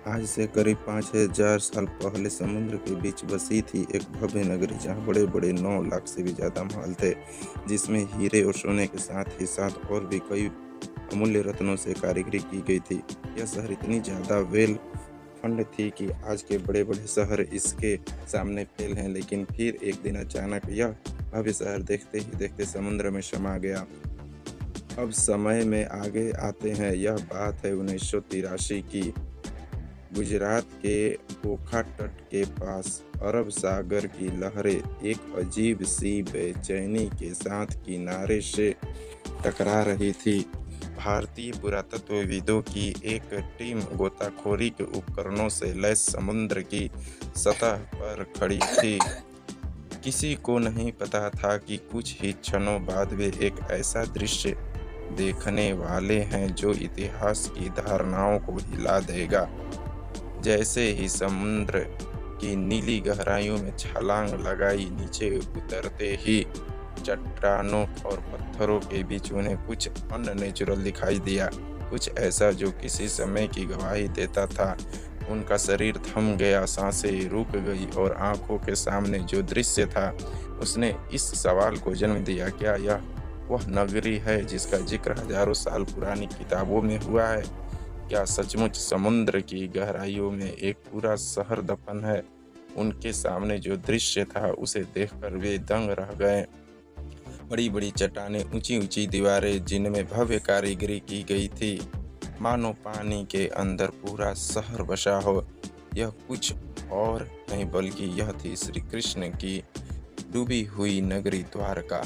आज से करीब 5000 साल पहले समुद्र के बीच बसी थी एक भव्य नगरी जहाँ बड़े बड़े 9 लाख से भी ज़्यादा महल थे, जिसमें हीरे और सोने के साथ ही साथ और भी कई अमूल्य रत्नों से कारीगरी की गई थी। यह शहर इतनी ज़्यादा वेल फंड थी कि आज के बड़े बड़े शहर इसके सामने फेल हैं, लेकिन फिर एक दिन अचानक यह भव्य शहर देखते ही देखते समुद्र में समा गया। अब समय में आगे आते हैं, यह बात है 1983 की। गुजरात के ओखा तट के पास अरब सागर की लहरें एक अजीब सी बेचैनी के साथ किनारे से टकरा रही थी। भारतीय पुरातत्वविदों की एक टीम गोताखोरी के उपकरणों से लैस समुद्र की सतह पर खड़ी थी। किसी को नहीं पता था कि कुछ ही क्षणों बाद वे एक ऐसा दृश्य देखने वाले हैं जो इतिहास की धारणाओं को हिला देगा। जैसे ही समुद्र की नीली गहराइयों में छलांग लगाई, नीचे उतरते ही चट्टानों और पत्थरों के बीच उन्हें कुछ अननेचुरल दिखाई दिया, कुछ ऐसा जो किसी समय की गवाही देता था। उनका शरीर थम गया, सांसें रुक गई और आंखों के सामने जो दृश्य था उसने इस सवाल को जन्म दिया, क्या यह वह नगरी है जिसका जिक्र हजारों साल पुरानी किताबों में हुआ है? क्या सचमुच समुद्र की गहराइयों में एक पूरा शहर दफन है? उनके सामने जो दृश्य था उसे देखकर वे दंग रह गए। बड़ी बड़ी चट्टानें, ऊंची ऊंची दीवारें जिनमें भव्य कारीगरी की गई थी, मानो पानी के अंदर पूरा शहर बसा हो। यह कुछ और नहीं बल्कि यह थी श्री कृष्ण की डूबी हुई नगरी द्वारका।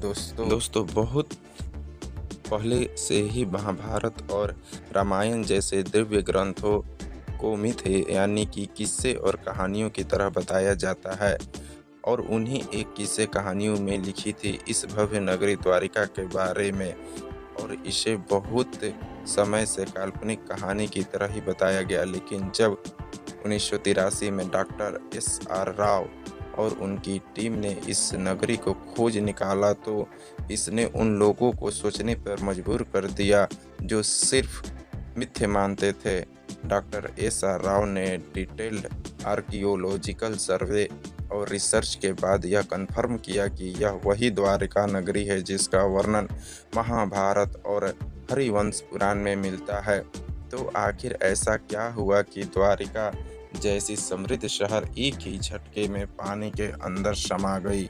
दोस्तों बहुत पहले से ही महाभारत और रामायण जैसे दिव्य ग्रंथों को मिथ यानी कि किस्से और कहानियों की तरह बताया जाता है, और उन्हीं एक किस्से कहानियों में लिखी थी इस भव्य नगरी द्वारिका के बारे में, और इसे बहुत समय से काल्पनिक कहानी की तरह ही बताया गया। लेकिन जब 1983 में डॉक्टर एस.आर. राव और उनकी टीम ने इस नगरी को खोज निकाला तो इसने उन लोगों को सोचने पर मजबूर कर दिया जो सिर्फ मिथ्य मानते थे। Doctor SR. राव ने डिटेल्ड आर्कियोलॉजिकल सर्वे और रिसर्च के बाद यह कन्फर्म किया कि यह वही द्वारिका नगरी है जिसका वर्णन महाभारत और हरिवंश पुराण में मिलता है। तो आखिर ऐसा क्या हुआ कि द्वारिका जैसी समृद्ध शहर एक ही झटके में पानी के अंदर समा गई?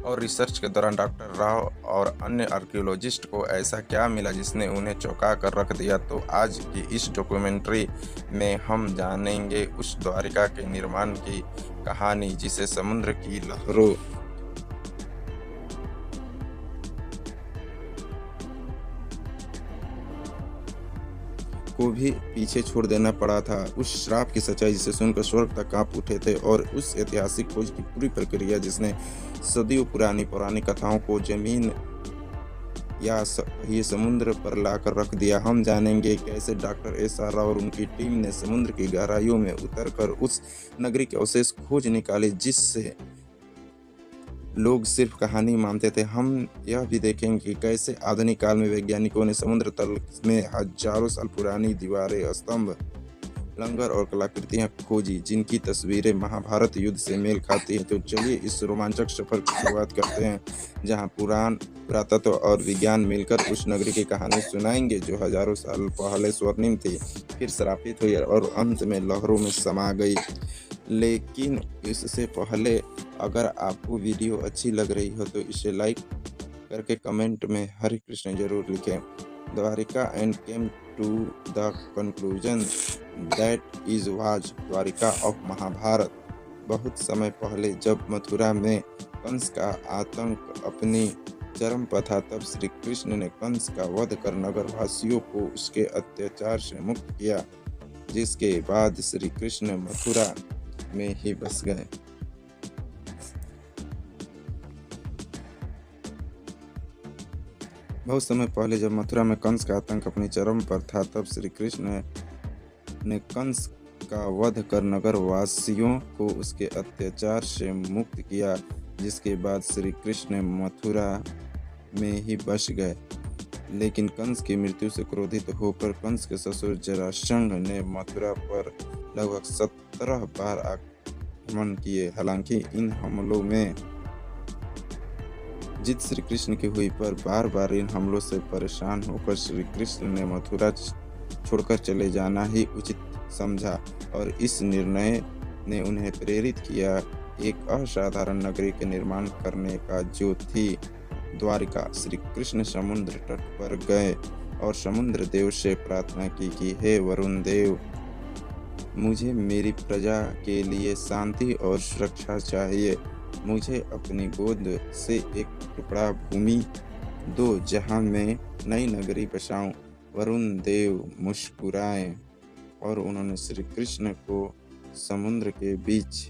और रिसर्च के दौरान डॉक्टर राव और अन्य आर्कियोलॉजिस्ट को ऐसा क्या मिला जिसने उन्हें चौंका कर रख दिया? तो आज की इस डॉक्यूमेंट्री में हम जानेंगे उस द्वारिका के निर्माण की कहानी जिसे समुद्र की लहरों को भी पीछे छोड़ देना पड़ा था, उस श्राप की सच्चाई जिसे सुनकर स्वर्ग तक कांप उठे थे, और उस ऐतिहासिक खोज की पूरी प्रक्रिया जिसने सदियों पुरानी पौराणिक कथाओं को जमीन या ये समुद्र पर लाकर रख दिया। हम जानेंगे कैसे डॉक्टर एस.आर. राव और उनकी टीम ने समुद्र की गहराइयों में उतरकर उस नगरी के अवशेष खोज निकाले जिससे लोग सिर्फ कहानी मानते थे। हम यह भी देखेंगे कि कैसे आधुनिक काल में वैज्ञानिकों ने समुद्र तल में हजारों साल पुरानी दीवारें, स्तंभ, लंगर और कलाकृतियां खोजी जिनकी तस्वीरें महाभारत युद्ध से मेल खाती हैं। तो चलिए इस रोमांचक सफर की शुरुआत करते हैं, जहां पुरातत्व और विज्ञान मिलकर उस नगरी की कहानी सुनाएंगे जो हजारों साल पहले स्वर्णिम थी, फिर श्रापित हुई और अंत में लहरों में समा गई। लेकिन इससे पहले अगर आपको वीडियो अच्छी लग रही हो तो इसे लाइक करके कमेंट में हरे कृष्ण जरूर लिखें। Dwarka and came to the conclusion that is was Dwarka of Mahabharata. बहुत समय पहले जब मथुरा में कंस का आतंक अपनी चरम पर था, तब श्री कृष्ण ने कंस का वध कर नगर वासियों को उसके अत्याचार से मुक्त किया, जिसके बाद श्री कृष्ण मथुरा में ही बस गए। बहुत समय पहले जब मथुरा में कंस का आतंक अपनी चरम पर था, तब श्री कृष्ण ने कंस का वध कर नगर वासियों को उसके अत्याचार से मुक्त किया, जिसके बाद श्री कृष्ण मथुरा में ही बस गए। लेकिन कंस की मृत्यु से क्रोधित होकर कंस के ससुर जरासंध ने मथुरा पर लगभग 17 बार आक्रमण किए। हालांकि इन हमलों में जीत श्री कृष्ण की हुई, पर बार बार इन हमलों से परेशान होकर श्री कृष्ण ने मथुरा छोड़कर चले जाना ही उचित समझा और इस निर्णय ने उन्हें प्रेरित किया एक असाधारण नगरी के निर्माण करने का, जो थी द्वारिका। श्री कृष्ण समुद्र तट पर गए और समुद्र देव से प्रार्थना की कि हे वरुण देव, मुझे मेरी प्रजा के लिए शांति और सुरक्षा चाहिए। मुझे अपनी गोद से एक टुकड़ा भूमि दो जहां मैं नई नगरी बसाऊं। वरुण देव मुस्कुराए और उन्होंने श्री कृष्ण को समुद्र के बीच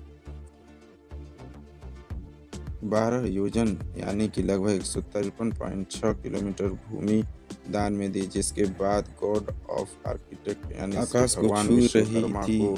12 योजन यानी कि लगभग 153.6 किलोमीटर भूमि दान में दी, जिसके बाद गॉड ऑफ आर्किटेक्ट यानी आकाश को छू रही थी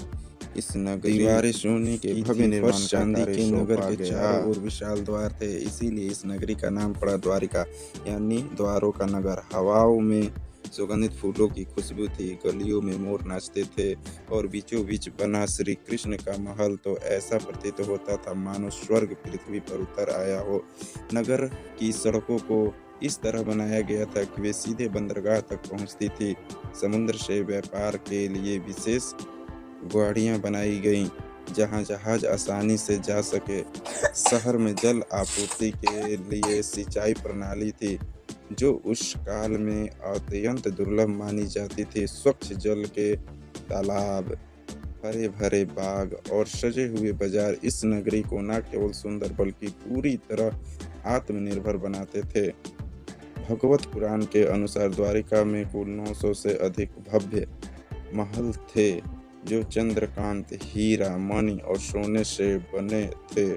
इस नगरी दीवारें सोने के भव्य निर्माण चांदी के नगर के चारों ओर विशाल द्वार थे, इसीलिए इस नगरी का नाम पड़ा द्वारिका यानी द्वारों का नगर। हवाओं में सुगंधित फूलों की खुशबू थी, गलियों में मोर नाचते थे और बीचों बीच बना श्री कृष्ण का महल तो ऐसा प्रतीत होता था मानो स्वर्ग पृथ्वी पर उतर आया हो। नगर की सड़कों को इस तरह बनाया गया था कि वे सीधे बंदरगाह तक पहुंचती थी। समुद्र से व्यापार के लिए विशेष गाड़ियां बनाई गईं जहां जहाज आसानी से जा सके। शहर में जल आपूर्ति के लिए सिंचाई प्रणाली थी जो उस काल में अत्यंत दुर्लभ मानी जाती थी। स्वच्छ जल के तालाब, हरे भरे बाग और सजे हुए बाजार इस नगरी को न केवल सुंदर बल्कि पूरी तरह आत्मनिर्भर बनाते थे। भगवत पुराण के अनुसार द्वारिका में कुल 900 से अधिक भव्य महल थे जो चंद्रकांत, हीरा, मणि और सोने से बने थे।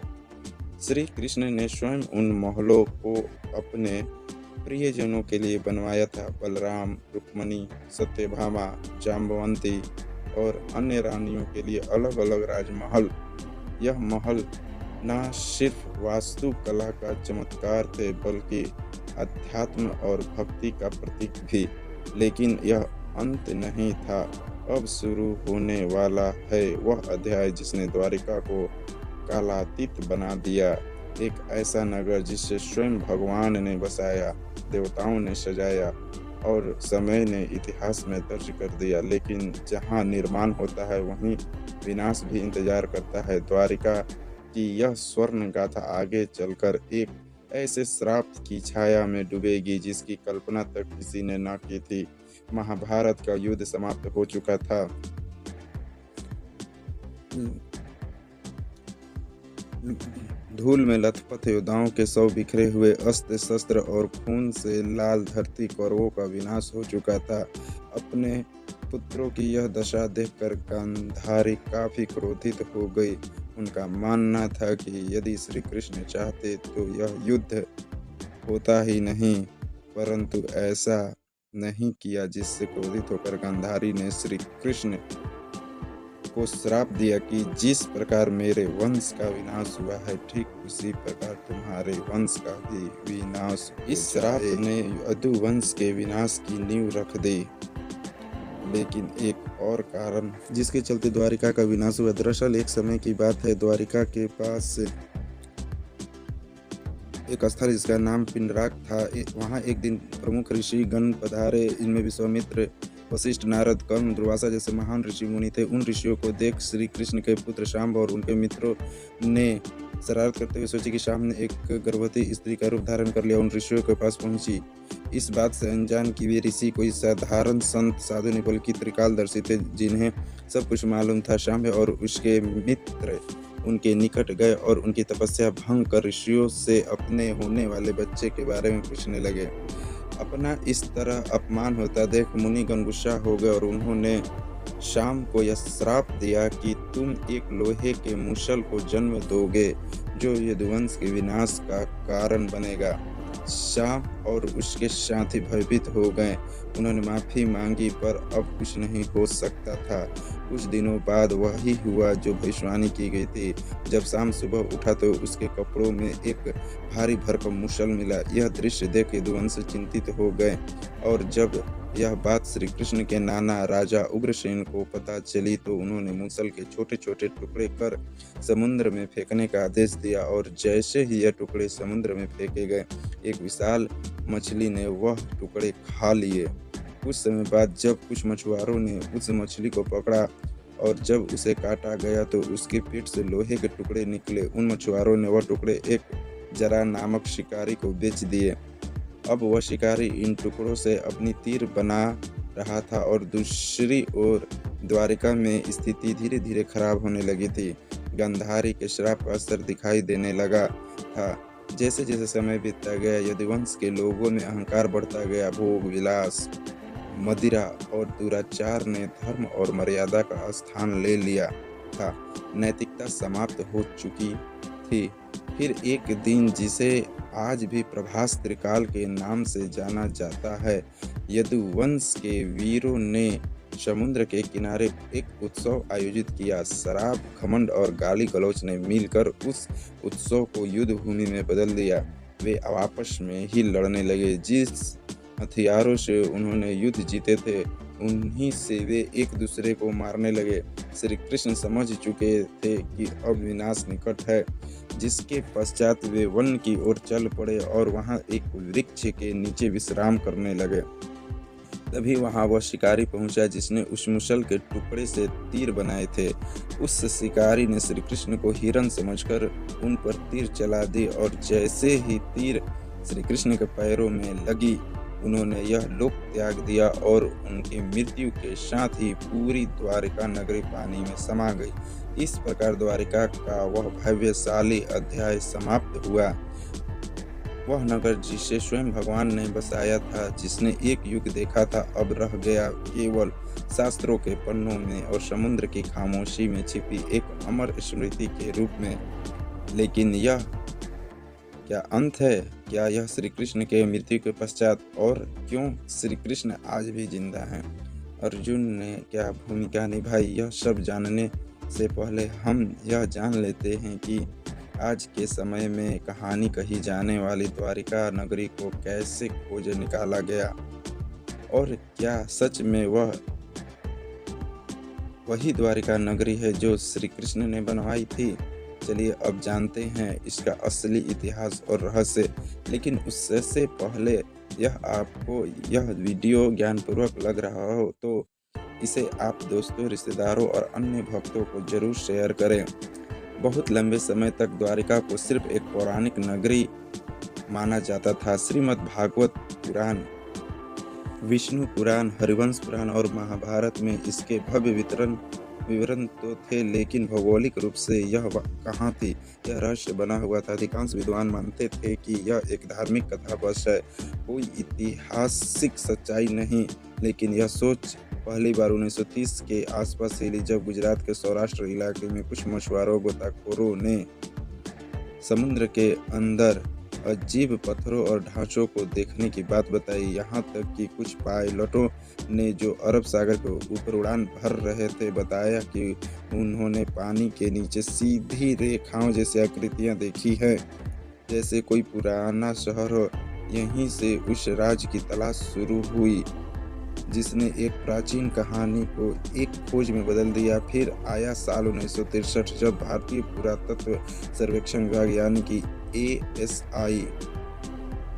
श्री कृष्ण ने स्वयं उन महलों को अपने प्रियजनों के लिए बनवाया था। बलराम, रुक्मणी, सत्यभामा, जाम्बवंती और अन्य रानियों के लिए अलग अलग राजमहल। यह महल न सिर्फ वास्तुकला का चमत्कार थे बल्कि अध्यात्म और भक्ति का प्रतीक भी। लेकिन यह अंत नहीं था। अब शुरू होने वाला है वह अध्याय जिसने द्वारिका को कालातीत बना दिया। एक ऐसा नगर जिसे स्वयं भगवान ने बसाया, देवताओं ने सजाया और समय ने इतिहास में दर्ज कर दिया। लेकिन जहां निर्माण होता है वहीं विनाश भी इंतजार करता है। द्वारिका की यह स्वर्ण गाथा आगे चलकर एक ऐसे श्राप की छाया में डूबेगी जिसकी कल्पना तक किसी ने न की थी। महाभारत का युद्ध समाप्त हो चुका था। धूल में लथपथ योद्धाओं के शव बिखरे हुए, अस्त्र शस्त्र और खून से लाल धरती, कौरवों का विनाश हो चुका था। अपने पुत्रों की यह दशा देखकर गांधारी काफी क्रोधित हो गई। उनका मानना था कि यदि श्री कृष्ण चाहते तो यह युद्ध होता ही नहीं, परंतु ऐसा नहीं किया, जिससे क्रोधित होकर गांधारी ने श्री कृष्ण को श्राप दिया कि जिस प्रकार मेरे वंश का विनाश हुआ है ठीक उसी प्रकार तुम्हारे वंश का भी विनाश। इस श्राप ने यदुवंश के विनाश की नींव रख दी। लेकिन एक और कारण जिसके चलते द्वारिका का विनाश हुआ। दरअसल एक समय की बात है, द्वारिका के पास एक स्थल जिसका नाम पिंडराक था। वहाँ एक दिन प्रमुख ऋषि गण पधारे। इनमें विश्वामित्र, वशिष्ठ, नारद, कर्ण, दुर्वासा जैसे महान ऋषि मुनि थे। उन ऋषियों को देख श्री कृष्ण के पुत्र शांब और उनके मित्रों ने शरारत करते हुए सोची कि शाम ने एक गर्भवती स्त्री का रूप धारण कर लिया। उन ऋषियों के पास पहुंची। इस बात से अनजान कि वे ऋषि कोई साधारण संत साधु नहीं बल्कि त्रिकालदर्शी थे, जिन्हें सब कुछ मालूम था। शांब और उसके मित्र उनके निकट गए और उनकी तपस्या भंग कर ऋषियों से अपने होने वाले बच्चे के बारे में पूछने लगे। अपना इस तरह अपमान होता देख मुनिगण गुस्सा हो गए और उन्होंने शाम को यह श्राप दिया कि तुम एक लोहे के मूसल को जन्म दोगे जो यदुवंश के विनाश का कारण बनेगा। शाम और उसके साथी भयभीत हो गए। उन्होंने माफ़ी मांगी पर अब कुछ नहीं हो सकता था। कुछ दिनों बाद वही हुआ जो भविष्यवाणी की गई थी। जब शाम सुबह उठा तो उसके कपड़ों में एक भारी भरकम मुसल मिला। यह दृश्य देख यदुवंश चिंतित हो गए और जब यह बात श्री कृष्ण के नाना राजा उग्रसेन को पता चली तो उन्होंने मूसल के छोटे-छोटे टुकड़े कर समुद्र में फेंकने का आदेश दिया और जैसे ही यह टुकड़े समुद्र में फेंके गए, एक विशाल मछली ने वह टुकड़े खा लिए। कुछ समय बाद जब कुछ मछुआरों ने उस मछली को पकड़ा और जब उसे काटा गया तो उसके पेट से लोहे के टुकड़े निकले। उन मछुआरों ने वह टुकड़े एक जरा नामक शिकारी को बेच दिए। अब वह शिकारी इन टुकड़ों से अपनी तीर बना रहा था और दूसरी ओर द्वारिका में स्थिति धीरे धीरे खराब होने लगी थी। गांधारी के श्राप का असर दिखाई देने लगा था। जैसे जैसे समय बीतता गया यदुवंश के लोगों में अहंकार बढ़ता गया। भोग विलास, मदिरा और दुराचार ने धर्म और मर्यादा का स्थान ले लिया था। नैतिकता समाप्त हो चुकी थी। फिर एक दिन जिसे आज भी प्रभास त्रिकाल के नाम से जाना जाता है, यदुवंश के वीरों ने समुद्र के किनारे एक उत्सव आयोजित किया। शराब, घमंड और गाली गलौच ने मिलकर उस उत्सव को युद्ध भूमि में बदल दिया। वे आपस में ही लड़ने लगे। जिस हथियारों से उन्होंने युद्ध जीते थे उन्हीं से वे एक दूसरे को मारने लगे। श्री कृष्ण समझ चुके थे कि अब विनाश निकट है, जिसके पश्चात वे वन की ओर चल पड़े और वहां एक वृक्ष के नीचे विश्राम करने लगे। तभी वहां वह शिकारी पहुंचा जिसने उस मुसल के टुकड़े से तीर बनाए थे। उस शिकारी ने श्री कृष्ण को हिरन समझकर उन पर तीर चला दी और जैसे ही तीर श्री कृष्ण के पैरों में लगी उन्होंने यह लोक त्याग दिया और उनकी मृत्यु के साथ ही पूरी द्वारिका नगरी पानी में समा गई। इस प्रकार द्वारिका का वह भव्यशाली अध्याय समाप्त हुआ। वह नगर जिसे स्वयं भगवान ने बसाया था, जिसने एक युग देखा था, अब रह गया केवल शास्त्रों के पन्नों में और समुद्र की खामोशी में छिपी एक अमर स्मृति के रूप में। लेकिन यह क्या अंत है? क्या यह श्री कृष्ण के मृत्यु के पश्चात? और क्यों श्री कृष्ण आज भी जिंदा हैं? अर्जुन ने क्या भूमिका निभाई? यह सब जानने से पहले हम यह जान लेते हैं कि आज के समय में कहानी कही जाने वाली द्वारिका नगरी को कैसे खोज निकाला गया और क्या सच में वही द्वारिका नगरी है जो श्री कृष्ण ने बनवाई थी। चलिए अब जानते हैं इसका असली इतिहास और रहस्य। लेकिन उससे पहले यह आपको यह वीडियो ज्ञानपूर्वक लग रहा हो तो इसे आप दोस्तों, रिश्तेदारों और अन्य भक्तों को जरूर शेयर करें। बहुत लंबे समय तक द्वारिका को सिर्फ एक पौराणिक नगरी माना जाता था। श्रीमद् भागवत पुराण, विष्णु पुराण, हरिवंश पुराण और महाभारत में इसके भव्य विवरण तो थे, लेकिन भौगोलिक रूप से यह कहाँ थी, यह रहस्य बना हुआ था। अधिकांश विद्वान मानते थे कि यह एक धार्मिक कथा बस है, कोई ऐतिहासिक सच्चाई नहीं। लेकिन यह सोच पहली बार 1930 के आसपास हिली जब गुजरात के सौराष्ट्र इलाके में कुछ मछुआरों गोताखोरों ने समुद्र के अंदर अजीब पत्थरों और ढांचों को देखने की बात बताई। यहाँ तक कि कुछ पायलटों ने जो अरब सागर के ऊपर उड़ान भर रहे थे बताया कि उन्होंने पानी के नीचे सीधी रेखाओं जैसी आकृतियाँ देखी है, जैसे कोई पुराना शहर हो। यहीं से उस राज की तलाश शुरू हुई जिसने एक प्राचीन कहानी को एक खोज में बदल दिया। फिर आया साल 1963 जब भारतीय पुरातत्व सर्वेक्षण विभाग यानी कि ASI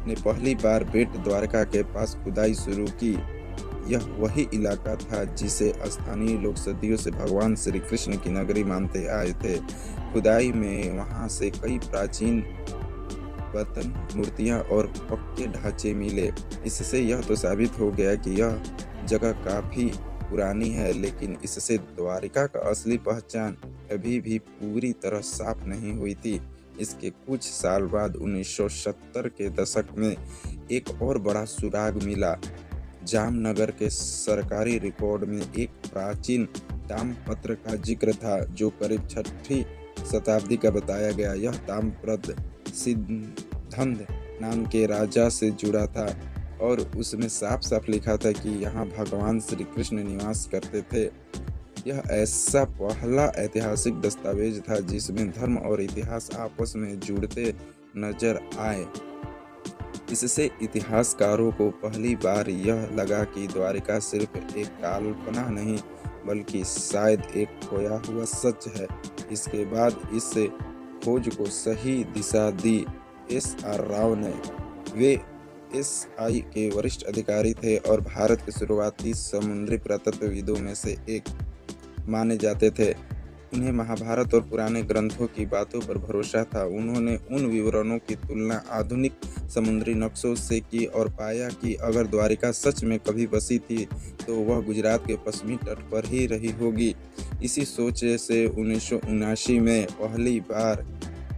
ने पहली बार बेट द्वारका के पास खुदाई शुरू की। यह वही इलाका था जिसे स्थानीय लोग सदियों से भगवान श्री कृष्ण की नगरी मानते आए थे। खुदाई में वहां से कई प्राचीन बर्तन, मूर्तियां और पक्के ढांचे मिले। इससे यह तो साबित हो गया कि यह जगह काफी पुरानी है, लेकिन इससे द्वारिका का असली पहचान अभी भी पूरी तरह साफ नहीं हुई थी। इसके कुछ साल बाद 1970 के दशक में एक और बड़ा सुराग मिला। जामनगर के सरकारी रिकॉर्ड में एक प्राचीन ताम्रपत्र का जिक्र था जो करीब 6वीं शताब्दी का बताया गया। यह ताम्रपत्र सिद्धांत नाम के राजा से जुड़ा था और उसमें साफ साफ लिखा था कि यहाँ भगवान श्री कृष्ण निवास करते थे। यह ऐसा पहला ऐतिहासिक दस्तावेज था जिसमें धर्म और इतिहास आपस में जुड़ते नजर आए। इससे इतिहासकारों को पहली बार यह लगा कि द्वारिका सिर्फ एक कल्पना नहीं बल्कि शायद एक खोया हुआ सच है। इसके बाद इस खोज को सही दिशा दी एस.आर. राव ने। वे एस.आई. के वरिष्ठ अधिकारी थे और भारत के शुरुआती समुद्री पुरातत्वविदों में से एक माने जाते थे। उन्हें महाभारत और पुराने ग्रंथों की बातों पर भरोसा था। उन्होंने उन विवरणों की तुलना आधुनिक समुद्री नक्शों से की और पाया कि अगर द्वारिका सच में कभी बसी थी तो वह गुजरात के पश्चिमी तट पर ही रही होगी। इसी सोच से 1979 में पहली बार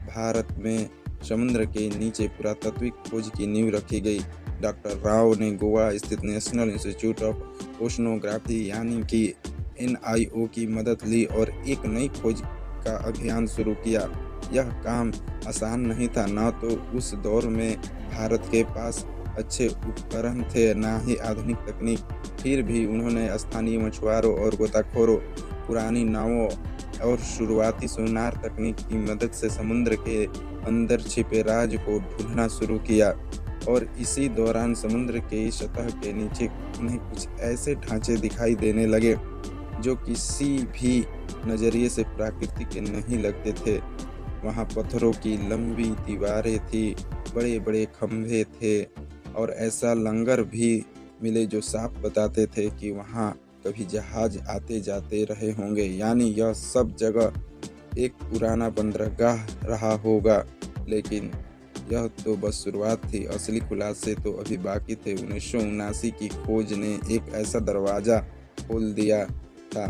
भारत में समुद्र के नीचे पुरातात्विक खोज की नींव रखी गई। डॉक्टर राव ने गोवा स्थित नेशनल इंस्टीट्यूट ऑफ ओशनोग्राफी यानी कि NIO की मदद ली और एक नई खोज का अभियान शुरू किया। यह काम आसान नहीं था। न तो उस दौर में भारत के पास अच्छे उपकरण थे, न ही आधुनिक तकनीक। फिर भी उन्होंने स्थानीय मछुआरों और गोताखोरों, पुरानी नावों और शुरुआती सोनार तकनीक की मदद से समुद्र के अंदर छिपे राज को ढूंढना शुरू किया। और इसी दौरान समुद्र की सतह के नीचे उन्हें कुछ ऐसे ढांचे दिखाई देने लगे जो किसी भी नज़रिए से प्राकृतिक नहीं लगते थे। वहाँ पत्थरों की लंबी दीवारें थी, बड़े बड़े खंभे थे और ऐसा लंगर भी मिले जो साफ बताते थे कि वहाँ कभी जहाज आते जाते रहे होंगे। यानी यह सब जगह एक पुराना बंदरगाह रहा होगा। लेकिन यह तो बस शुरुआत थी, असली खुलासे तो अभी बाकी थे। 1979 की खोज ने एक ऐसा दरवाज़ा खोल दिया था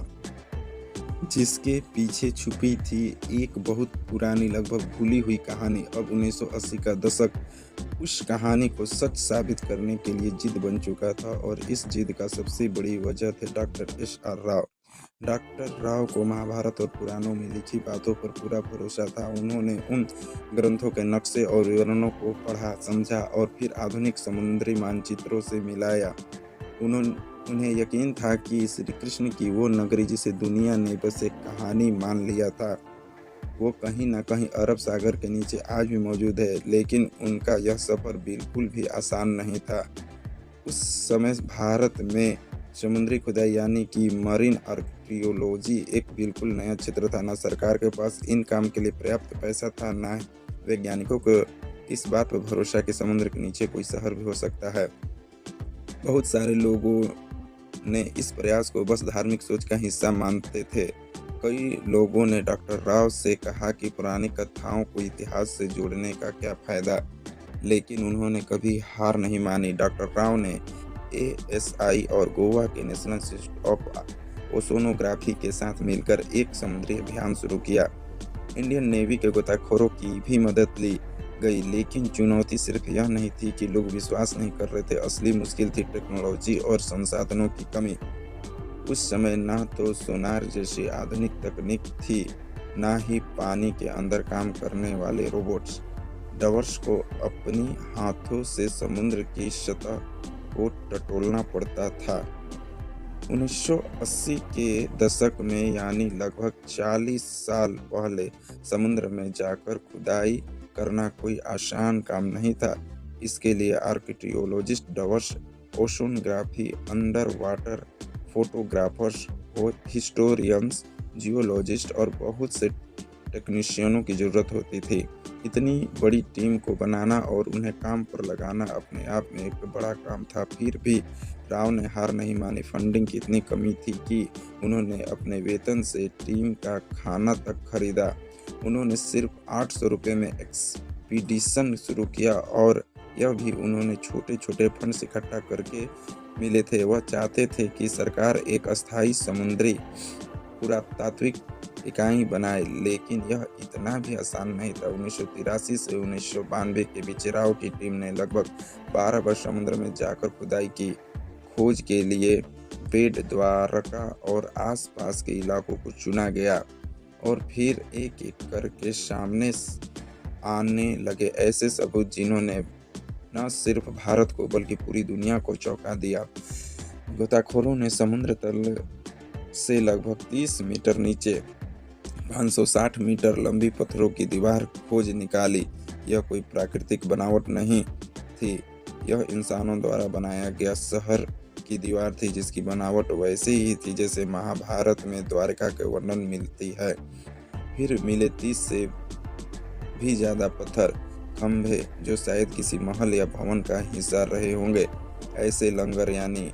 जिसके पीछे छुपी थी एक बहुत पुरानी, लगभग भूली हुई कहानी। अब 1980 का दशक उस कहानी को सच साबित करने के लिए जिद बन चुका था और इस जिद का सबसे बड़ी वजह थे doctor SR. Rao. Doctor Rao को महाभारत और पुराणों में लिखी बातों पर पूरा भरोसा था। उन्होंने उन ग्रंथों के नक्शे और विवरणों को पढ़ा, समझा और फिर आधुनिक समुद्री मानचित्रों से मिलाया। उन्हें यकीन था कि श्री कृष्ण की वो नगरी जिसे दुनिया ने बस एक कहानी मान लिया था, वो कहीं न कहीं अरब सागर के नीचे आज भी मौजूद है। लेकिन उनका यह सफ़र बिल्कुल भी आसान नहीं था। उस समय भारत में समुद्री खुदाई यानी कि मरीन आर्कियोलॉजी एक बिल्कुल नया क्षेत्र था। न सरकार के पास इन काम के लिए पर्याप्त पैसा था, न वैज्ञानिकों को इस बात पर भरोसा कि समुद्र के नीचे कोई शहर भी हो सकता है। बहुत सारे लोगों ने इस प्रयास को बस धार्मिक सोच का हिस्सा मानते थे। कई लोगों ने डॉक्टर राव से कहा कि पुरानी कथाओं को इतिहास से जोड़ने का क्या फ़ायदा, लेकिन उन्होंने कभी हार नहीं मानी। डॉक्टर राव ने ASI और गोवा के नेशनल इंस्टीट्यूट ऑफ ओशनोग्राफी के साथ मिलकर एक समुद्री अभियान शुरू किया। इंडियन नेवी के गोताखोरों की भी मदद ली गई, लेकिन चुनौती सिर्फ यह नहीं थी कि लोग विश्वास नहीं कर रहे थे। असली मुश्किल थी टेक्नोलॉजी और संसाधनों की कमी। उस समय न तो सोनार जैसी आधुनिक तकनीक थी, न ही पानी के अंदर काम करने वाले रोबोट्स। डवर्स को अपनी हाथों से समुद्र की सतह को टटोलना पड़ता था। 1980 के दशक में यानी लगभग 40 साल पहले समुद्र में जाकर खुदाई करना कोई आसान काम नहीं था। इसके लिए archaeologist, divers, oceanography, under water photographers, historians, geologist और बहुत से टेक्नीशियनों की ज़रूरत होती थी। इतनी बड़ी टीम को बनाना और उन्हें काम पर लगाना अपने आप में एक बड़ा काम था। फिर भी राव ने हार नहीं मानी। फंडिंग की इतनी कमी थी कि उन्होंने अपने वेतन से टीम का खाना तक खरीदा। उन्होंने सिर्फ 800 रुपये में एक्सपीडिशन शुरू किया और यह भी उन्होंने छोटे छोटे फंड्स इकट्ठा करके मिले थे। वह चाहते थे कि सरकार एक अस्थायी समुद्री पुरातात्विक इकाई बनाए, लेकिन यह इतना भी आसान नहीं था। 1983 से 1992 के बीच राव की टीम ने लगभग 12 बार समुद्र में जाकर खुदाई की। खोज के लिए बेट द्वारका और आसपास के इलाकों को चुना गया और फिर एक एक करके सामने आने लगे ऐसे सबूत जिन्होंने न सिर्फ भारत को बल्कि पूरी दुनिया को चौंका दिया। गोताखोरों ने समुद्र तल से लगभग 30 मीटर नीचे 560 मीटर लंबी पत्थरों की दीवार खोज निकाली। यह कोई प्राकृतिक बनावट नहीं थी, यह इंसानों द्वारा बनाया गया शहर की दीवार थी, जिसकी बनावट वैसे ही थी जैसे महाभारत में द्वारका के वर्णन मिलती है। फिर मिले 30 से भी ज्यादा पत्थर खंभे जो शायद किसी महल या भवन का हिस्सा रहे होंगे। ऐसे लंगर यानी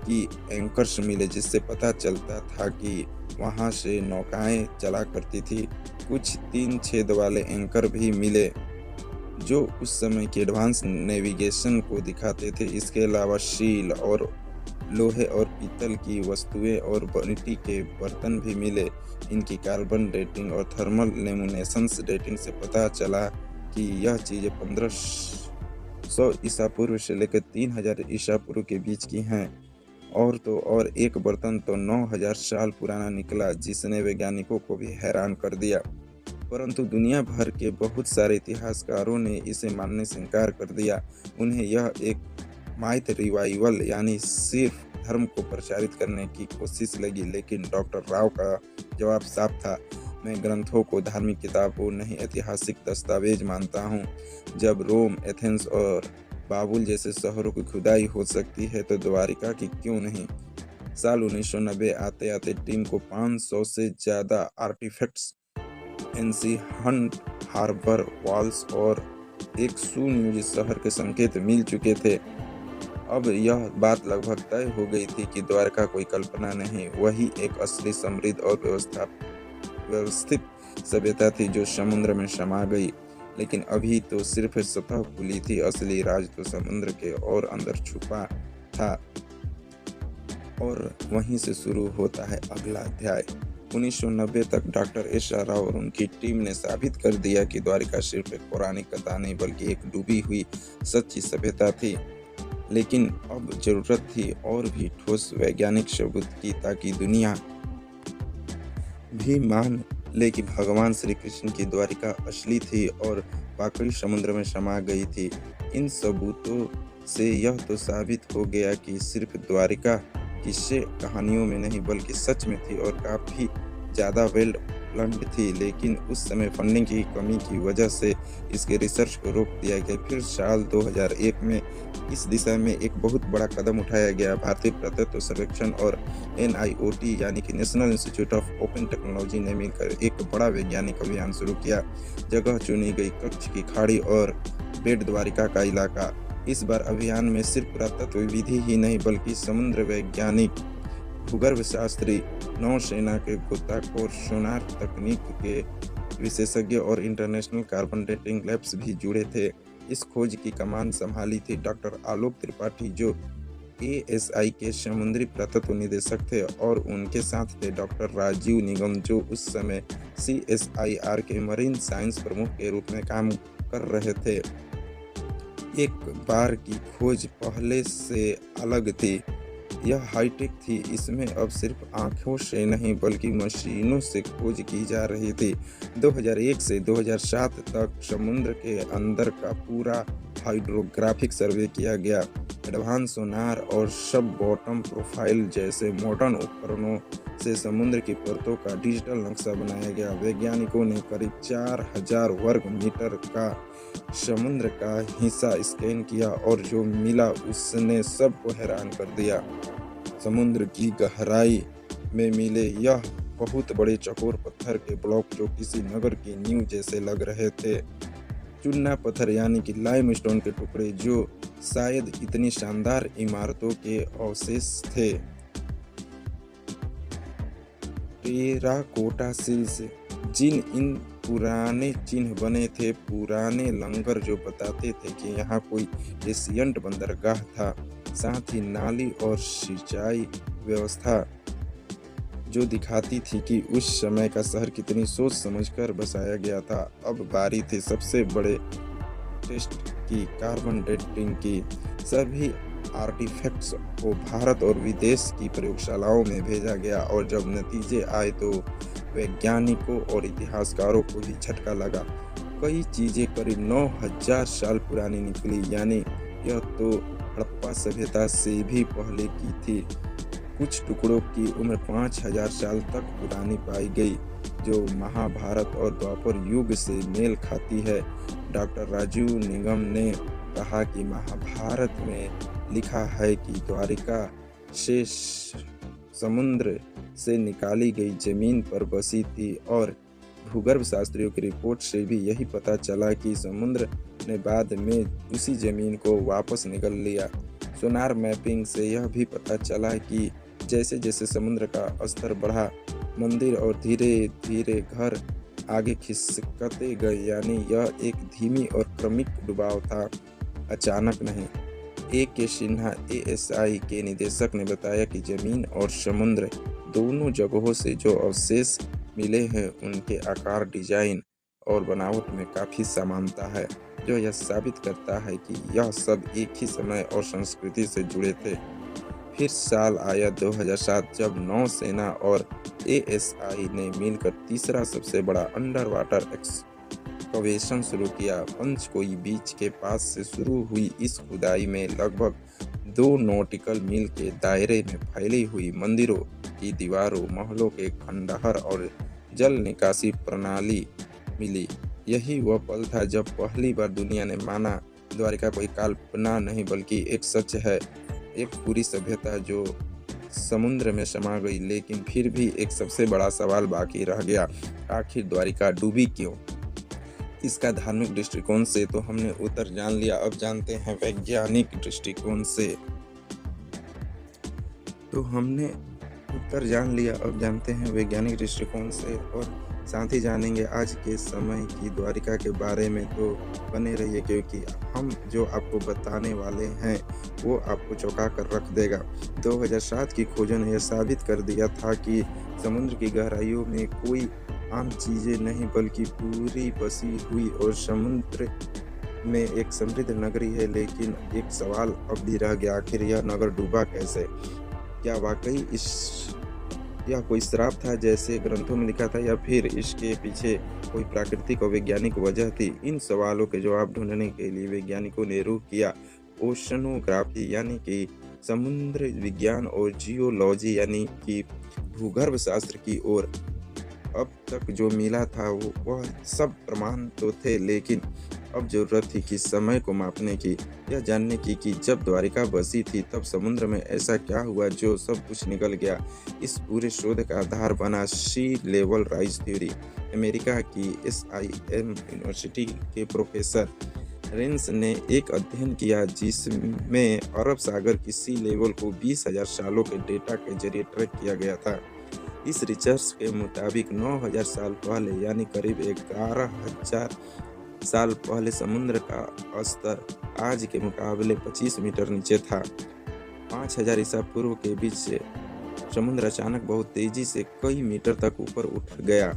कि एंकर्स मिले, जिससे पता चलता था कि वहां से नौकाएं चला करती थी। कुछ 3 छेद वाले एंकर भी मिले जो उस समय के एडवांस नेविगेशन को दिखाते थे। इसके अलावा स्टील और लोहे और पीतल की वस्तुएं और मिट्टी के बर्तन भी मिले। इनकी कार्बन डेटिंग और थर्मल लेमिनेशंस डेटिंग से पता चला कि यह चीजें 1500 ईसा पूर्व से लेकर 3000 ईसा पूर्व के बीच की हैं। और तो और एक बर्तन तो 9000 साल पुराना निकला, जिसने वैज्ञानिकों को भी हैरान कर दिया। परंतु दुनिया भर के बहुत सारे इतिहासकारों ने इसे मानने से इनकार कर दिया। उन्हें यह एक माइथ रिवाइवल यानी सिर्फ धर्म को प्रचारित करने की कोशिश लगी। लेकिन डॉक्टर राव का जवाब साफ था, मैं ग्रंथों को धार्मिक किताबों नहीं ऐतिहासिक दस्तावेज मानता हूँ। जब रोम, एथेंस और बाबुल जैसे शहरों की खुदाई हो सकती है तो द्वारिका की क्यों नहीं। साल 1990 आते आते टीम को 500 से ज्यादा artifacts, ancient harbour walls और एक सुनियोजित शहर के संकेत मिल चुके थे। अब यह बात लगभग तय हो गई थी कि द्वारका कोई कल्पना नहीं, वही एक असली समृद्ध और व्यवस्थित सभ्यता थी जो समुद्र में समा गई। लेकिन अभी तो सिर्फ सतह खुली थी, असली राज तो समुद्र के और अंदर छुपा था। और वहीं से शुरू होता है अगला अध्याय। 1990 तक डॉक्टर एस आर राव और उनकी टीम ने साबित कर दिया कि द्वारिका सिर्फ एक पौराणिक कथा नहीं बल्कि एक डूबी हुई सच्ची सभ्यता थी। लेकिन अब जरूरत थी और भी ठोस वैज्ञानिक सबूत की, ताकि दुनिया भी मान ले कि भगवान श्री कृष्ण की द्वारिका असली थी और पाकड़ी समुद्र में समा गई थी। इन सबूतों से यह तो साबित हो गया कि सिर्फ द्वारिका किस्से कहानियों में नहीं बल्कि सच में थी और काफ़ी ज़्यादा वेल प्लान्ड थी। लेकिन उस समय फंडिंग की कमी की वजह से इसके रिसर्च को रोक दिया गया। फिर साल 2001 में इस दिशा में एक बहुत बड़ा कदम उठाया गया। भारतीय पुरातत्व सर्वेक्षण और NIOT यानी कि national institute of open technology ने मिलकर एक बड़ा वैज्ञानिक अभियान शुरू किया। जगह चुनी गई कच्छ की खाड़ी और बेट द्वारिका का इलाका। इस बार अभियान में सिर्फ पुरातत्व विधि ही नहीं बल्कि समुद्र वैज्ञानिक, भूगर्भ शास्त्री, नौसेना के गोताखोर, सोनार तकनीक के विशेषज्ञ और इंटरनेशनल कार्बन डेटिंग लैब्स भी जुड़े थे। इस खोज की कमान संभाली थी डॉक्टर आलोक त्रिपाठी जो ASI के समुद्री पुरातत्व निदेशक थे, और उनके साथ थे डॉक्टर राजीव निगम जो उस समय CSIR के मरीन साइंस प्रमुख के रूप में काम कर रहे थे। एक बार की खोज पहले से अलग थी। यह हाईटेक थी, इसमें अब सिर्फ आंखों से नहीं बल्कि मशीनों से खोज की जा रही थी। 2001 से 2007 तक समुद्र के अंदर का पूरा हाइड्रोग्राफिक सर्वे किया गया। एडवांस सोनार और सब बॉटम प्रोफाइल जैसे मॉडर्न उपकरणों से समुद्र की परतों का डिजिटल नक्शा बनाया गया। वैज्ञानिकों ने करीब 4000 वर्ग मीटर का समुद्र का हिस्सा स्कैन किया और जो मिला उसने सबको हैरान कर दिया। समुद्र की गहराई में मिले यह बहुत बड़े चौकोर पत्थर के ब्लॉक जो किसी नगर की नींव जैसे लग रहे थे। चूना पत्थर यानी कि लाइमस्टोन के टुकड़े जो शायद इतनी शानदार इमारतों के अवशेष थे। टेराकोटा शिल्स जिन इन पुराने चिन्ह बने थे, पुराने लंगर जो बताते थे कि यहाँ कोई एशियंट बंदरगाह था, साथ ही नाली और सिंचाई व्यवस्था जो दिखाती थी कि उस समय का शहर कितनी सोच समझकर बसाया गया था। अब बारी थी सबसे बड़े टेस्ट की, कार्बन डेटिंग की। सभी आर्टिफैक्ट्स को भारत और विदेश की प्रयोगशालाओं में भेजा गया और जब नतीजे आए तो वैज्ञानिकों और इतिहासकारों को भी झटका लगा। कई चीज़ें करीब 9000 साल पुरानी निकली, यानी यह तो हड़प्पा सभ्यता से भी पहले की थी। कुछ टुकड़ों की उम्र 5000 साल तक पुरानी पाई गई, जो महाभारत और द्वापर युग से मेल खाती है। डॉक्टर राजीव निगम ने कहा कि महाभारत में लिखा है कि द्वारिका से समुद्र से निकाली गई जमीन पर बसी थी, और भूगर्भ शास्त्रियों की रिपोर्ट से भी यही पता चला कि समुद्र ने बाद में उसी जमीन को वापस निगल लिया। सोनार मैपिंग से यह भी पता चला कि जैसे जैसे समुद्र का स्तर बढ़ा, मंदिर और धीरे धीरे घर आगे खिसकते गए, यानी यह एक धीमी और क्रमिक डुबाव था, अचानक नहीं। ए के सिन्हा एएसआई के निदेशक ने बताया कि जमीन और समुद्र दोनों जगहों से जो अवशेष मिले हैं उनके आकार, डिजाइन और बनावट में काफ़ी समानता है, जो यह साबित करता है कि यह सब एक ही समय और संस्कृति से जुड़े थे। फिर साल आया 2007, जब नौसेना और एएसआई ने मिलकर तीसरा सबसे बड़ा अंडर वाटर एक्सकवेशन शुरू किया। पंचकोई बीच के पास से शुरू हुई इस खुदाई में लगभग 2 नॉटिकल मील के दायरे में फैली हुई मंदिरों की दीवारों, महलों के खंडहर और जल निकासी प्रणाली मिली। यही वह पल था जब पहली बार दुनिया ने माना द्वारिका कोई कल्पना नहीं बल्कि एक सच है, एक पूरी सभ्यता जो समुद्र में समा गई। लेकिन फिर भी एक सबसे बड़ा सवाल बाकी रह गया, आखिर द्वारिका डूबी क्यों? इसका धार्मिक दृष्टिकोण से तो हमने उत्तर जान लिया, अब जानते हैं वैज्ञानिक दृष्टिकोण से। तो हमने उत्तर जान लिया, अब जानते हैं वैज्ञानिक दृष्टिकोण से, और साथ ही जानेंगे आज के समय की द्वारिका के बारे में। तो बने रहिए, क्योंकि हम जो आपको बताने वाले हैं वो आपको चौंका कर रख देगा। 2007 की खोजों ने यह साबित कर दिया था कि समुद्र की गहराइयों में कोई आम चीज़ें नहीं बल्कि पूरी बसी हुई और समुद्र में एक समृद्ध नगरी है। लेकिन एक सवाल अब भी रह गया, आखिर यह नगर डूबा कैसे? क्या वाकई यह कोई श्राप था जैसे ग्रंथों में लिखा था, या फिर इसके पीछे कोई प्राकृतिक और वैज्ञानिक वजह थी? इन सवालों के जवाब ढूंढने के लिए वैज्ञानिकों ने रुख किया ओशनोग्राफी यानी कि समुद्र विज्ञान और जियोलॉजी यानी कि भूगर्भ शास्त्र की ओर। अब तक जो मिला था वह सब प्रमाण तो थे, लेकिन अब जरूरत थी कि समय को मापने की, यह जानने की कि जब द्वारिका बसी थी तब समुद्र में ऐसा क्या हुआ जो सब कुछ निकल गया। इस पूरे शोध का आधार बना सी लेवल राइज थ्योरी। अमेरिका की SIM यूनिवर्सिटी के प्रोफेसर रेंस ने एक अध्ययन किया जिसमें अरब सागर की सी लेवल को 20,000 सालों के डेटा के जरिए ट्रैक किया गया था। इस रिसर्च के मुताबिक 9,000 साल पहले यानी करीब 11,000 साल पहले समुद्र का स्तर आज के मुकाबले 25 मीटर नीचे था। 5,000 ईसा पूर्व के बीच से समुद्र अचानक बहुत तेजी से कई मीटर तक ऊपर उठ गया।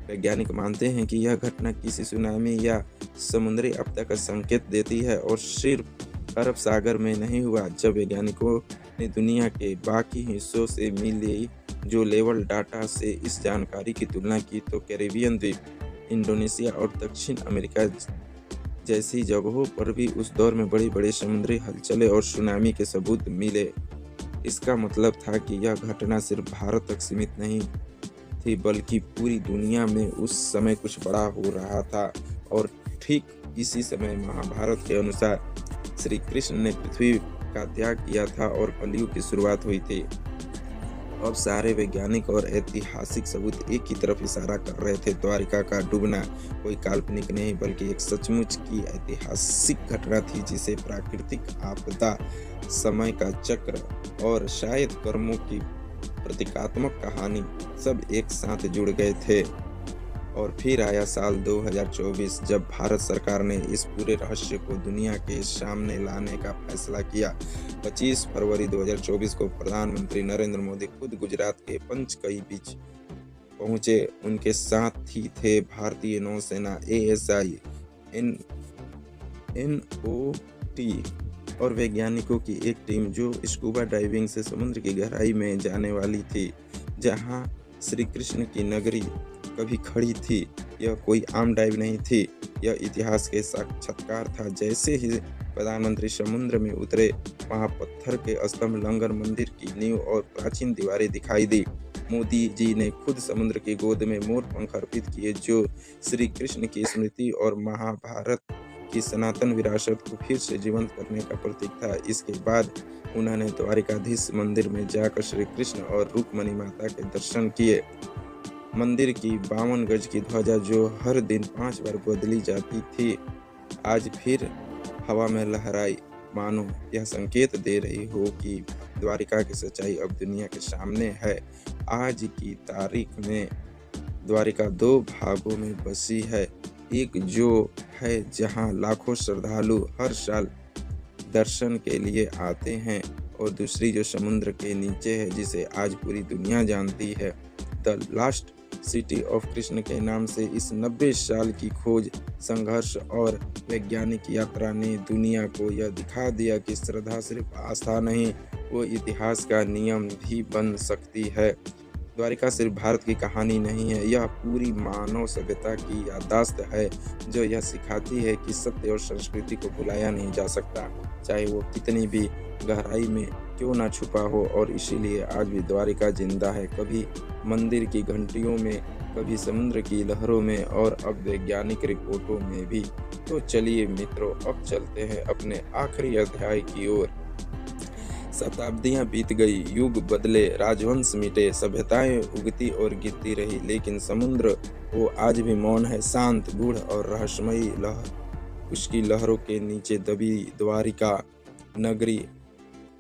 वैज्ञानिक मानते हैं कि यह घटना किसी सुनामी या समुद्री आपदा का संकेत देती है, और सिर्फ अरब सागर में नहीं हुआ। जब वैज्ञानिकों ने दुनिया के बाकी हिस्सों से मिली जो लेवल डाटा से इस जानकारी की तुलना की, तो कैरिबियन द्वीप, इंडोनेशिया और दक्षिण अमेरिका जैसी जगहों पर भी उस दौर में बड़ी बड़ी समुद्री हलचलें और सुनामी के सबूत मिले। इसका मतलब था कि यह घटना सिर्फ भारत तक सीमित नहीं थी बल्कि पूरी दुनिया में उस समय कुछ बड़ा हो रहा था। और ठीक इसी समय महाभारत के अनुसार श्री कृष्ण ने पृथ्वी का त्याग किया था और कलयुग की शुरुआत हुई थी। अब सारे वैज्ञानिक और ऐतिहासिक सबूत एक ही तरफ इशारा कर रहे थे, द्वारिका का डूबना कोई काल्पनिक नहीं बल्कि एक सचमुच की ऐतिहासिक घटना थी जिसे प्राकृतिक आपदा, समय का चक्र और शायद कर्मों की प्रतीकात्मक कहानी सब एक साथ जुड़ गए थे। और फिर आया साल 2024 जब भारत सरकार ने इस पूरे रहस्य को दुनिया के सामने लाने का फैसला किया। 25 फरवरी 2024 को प्रधानमंत्री नरेंद्र मोदी खुद गुजरात के पंचकई बीच पहुंचे। उनके साथ ही थे भारतीय नौसेना, ASI, NOT और वैज्ञानिकों की एक टीम जो स्कूबा डाइविंग से समुद्र की गहराई में जाने वाली थी, जहां श्री कृष्ण की नगरी कभी खड़ी थी। यह कोई आम डाइव नहीं थी, यह इतिहास के साक्षात्कार था। जैसे ही प्रधानमंत्री समुद्र में उतरे, वहां पत्थर के स्तंभ, लंगर, मंदिर की नींव और प्राचीन दीवारें दिखाई दी। मोदी जी ने खुद समुद्र की गोद में मोर पंख अर्पित किए, जो श्री कृष्ण की स्मृति और महाभारत की सनातन विरासत को फिर से जीवंत करने का प्रतीक था। इसके बाद उन्होंने द्वारिकाधीश मंदिर में जाकर श्री कृष्ण और रुक्मणी माता के दर्शन किए। मंदिर की 52 गज की ध्वजा, जो हर दिन 5 बार बदली जाती थी, आज फिर हवा में लहराई, मानो यह संकेत दे रही हो कि द्वारिका की सच्चाई अब दुनिया के सामने है। आज की तारीख में द्वारिका 2 भागों में बसी है। एक जो है जहां लाखों श्रद्धालु हर साल दर्शन के लिए आते हैं, और दूसरी जो समुद्र के नीचे है, जिसे आज पूरी दुनिया जानती है। The last city of Krishna के नाम से इस 90 साल की खोज, संघर्ष और वैज्ञानिक यात्रा ने दुनिया को यह दिखा दिया कि श्रद्धा सिर्फ आस्था नहीं, वो इतिहास का नियम भी बन सकती है। द्वारिका सिर्फ भारत की कहानी नहीं है, यह पूरी मानव सभ्यता की याददाश्त है, जो यह सिखाती है कि सत्य और संस्कृति को भुलाया नहीं जा सकता, चाहे वो कितनी भी गहराई में क्यों ना छुपा हो। और इसीलिए आज भी द्वारिका जिंदा है, कभी मंदिर की घंटियों में, कभी समुद्र की लहरों में, और अब वैज्ञानिक रिपोर्टों में भी। तो चलिए मित्रों, अब चलते हैं अपने आखिरी अध्याय की ओर। शताब्दियां बीत गई, युग बदले, राजवंश मिटे, सभ्यताएं उगती और गिरती रही, लेकिन समुद्र वो आज भी मौन है, शांत, गूढ़ और रहस्यमयी। उसकी लहरों के नीचे दबी द्वारिका नगरी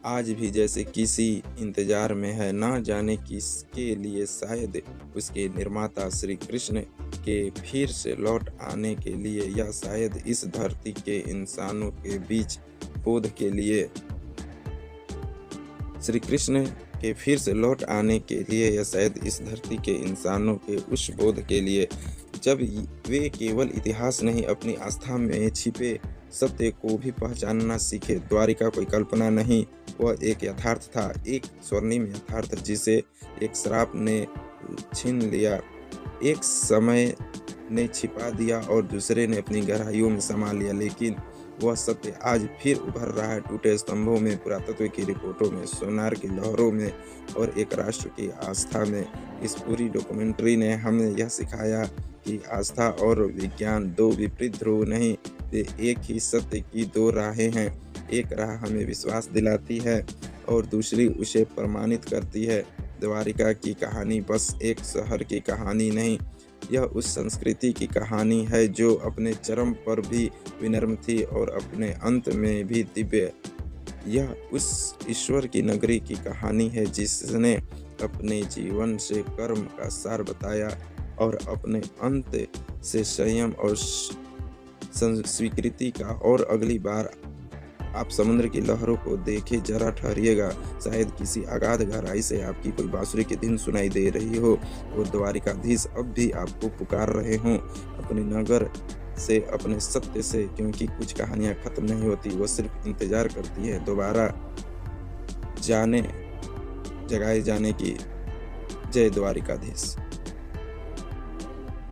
आज भी जैसे किसी इंतजार में है, ना जाने किसके लिए। शायद उसके निर्माता श्री कृष्ण के फिर से लौट आने के लिए, या शायद इस धरती के इंसानों के बीच बोध के लिए। श्री कृष्ण के फिर से लौट आने के लिए, या शायद इस धरती के इंसानों के उस बोध के लिए, जब वे केवल इतिहास नहीं, अपनी आस्था में छिपे सत्य को भी पहचानना सीखे। द्वारिका कोई कल्पना नहीं, वह एक यथार्थ था, एक स्वर्णिम यथार्थ, जिसे एक श्राप ने छीन लिया, एक समय ने छिपा दिया और दूसरे ने अपनी गहराइयों में समा लिया। लेकिन वह सत्य आज फिर उभर रहा है, टूटे स्तंभों में, पुरातत्व की रिपोर्टों में, सोनार की लहरों में, और एक राष्ट्र की आस्था में। इस पूरी डॉक्यूमेंट्री ने हमें यह सिखाया कि आस्था और विज्ञान 2 विपरीत ध्रुव नहीं, वे एक ही सत्य की 2 राहें हैं। एक राह हमें विश्वास दिलाती है और दूसरी उसे प्रमाणित करती है। द्वारिका की कहानी बस एक शहर की कहानी नहीं, यह उस संस्कृति की कहानी है जो अपने चरम पर भी विनम्र थी और अपने अंत में भी दिव्य। यह उस ईश्वर की नगरी की कहानी है जिसने अपने जीवन से कर्म का सार बताया और अपने अंत से संयम और स्वीकृति का। और अगली बार आप समुद्र की लहरों को देखे, जरा ठहरिएगा, शायद किसी अगाध गहराई से आपकी कोई बांसुरी की धुन सुनाई दे रही हो, और द्वारिकाधीश अब भी आपको पुकार रहे हों अपने नगर से, अपने सत्य से, क्योंकि कुछ कहानियां खत्म नहीं होती, वो सिर्फ इंतजार करती है दोबारा जगाए जाने की। जय द्वारिकाधीश।